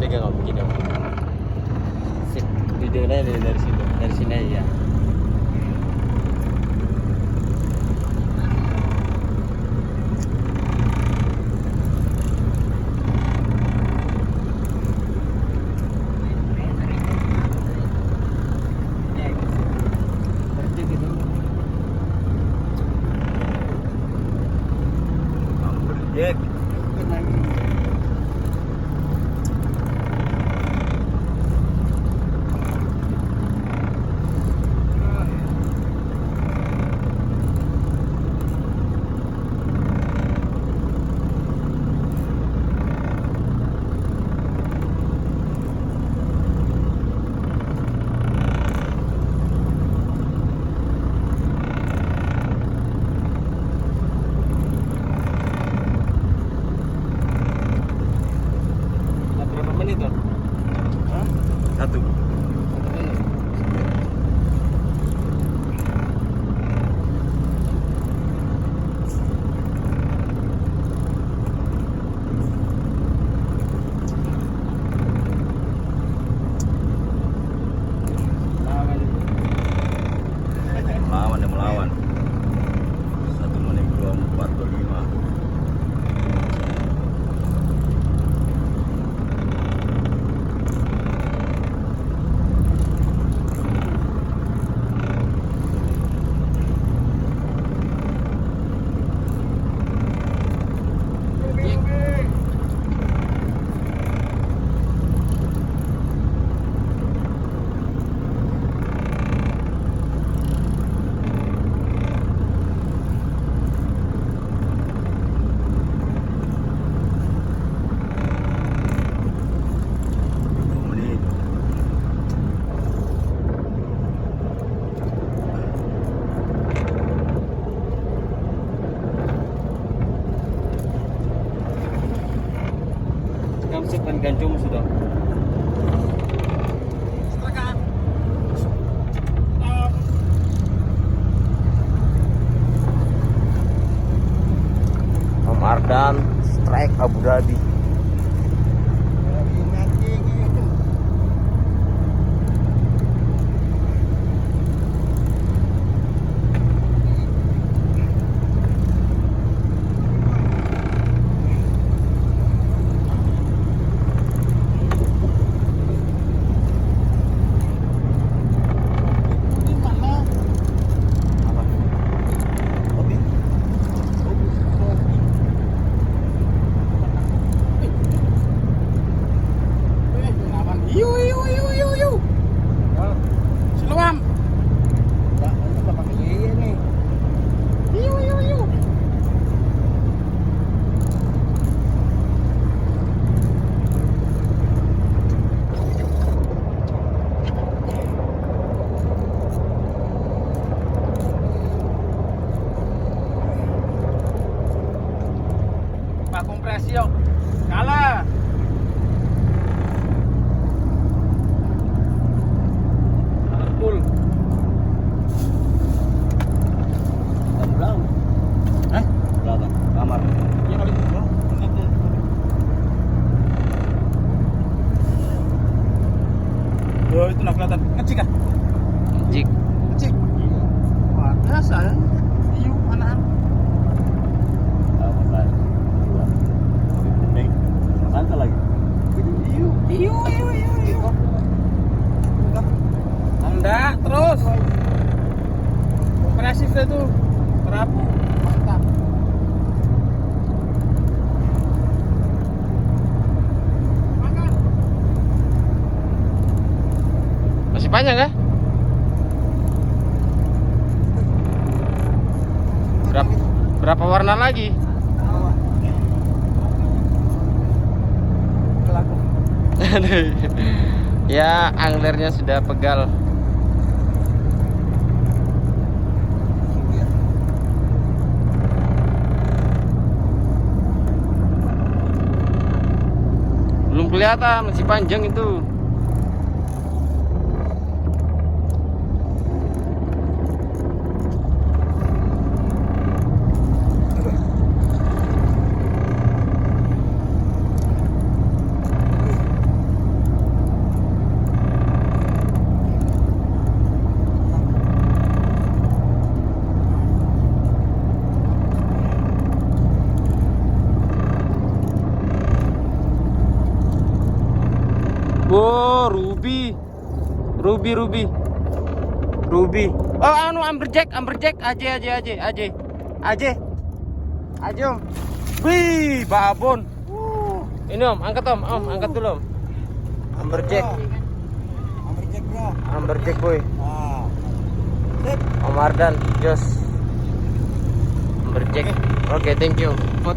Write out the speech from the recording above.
pegang kamu begini om. Sip, videonya dari situ, dari sini aja. Jack. Berapa menit om? Satu. Melawan dan melawan. 1 menit 24:25. Kamu simpan gantung sudah. Om Ardan strike Abu Dhabi. Pak kompresi yo. Kalah. Full. Belakang. Hah? Belakang. Kamar. Iya kali. Oh, itu nak kelihatan. Ngecik kan? Jik. Ngecik. Wah, biasa ya. Iu anak-anak. Sama saya. Dua. Lebih penting. Sangka lagi. Iu. Enggak, terus. Kompresif itu. Kerapu. Mantap. Masih panjang kah? Berapa warna lagi? Ya, anglernya sudah pegal. Belum kelihatan, masih panjang itu. Wow, Ruby. Oh, anu amberjack. Aje. Om. Wih, babon. Ini Om, angkat Om, angkat dulu Om. Amberjack. Amberjack boy. Om Ardan, Jos. Amberjack. Oke, thank you. Foto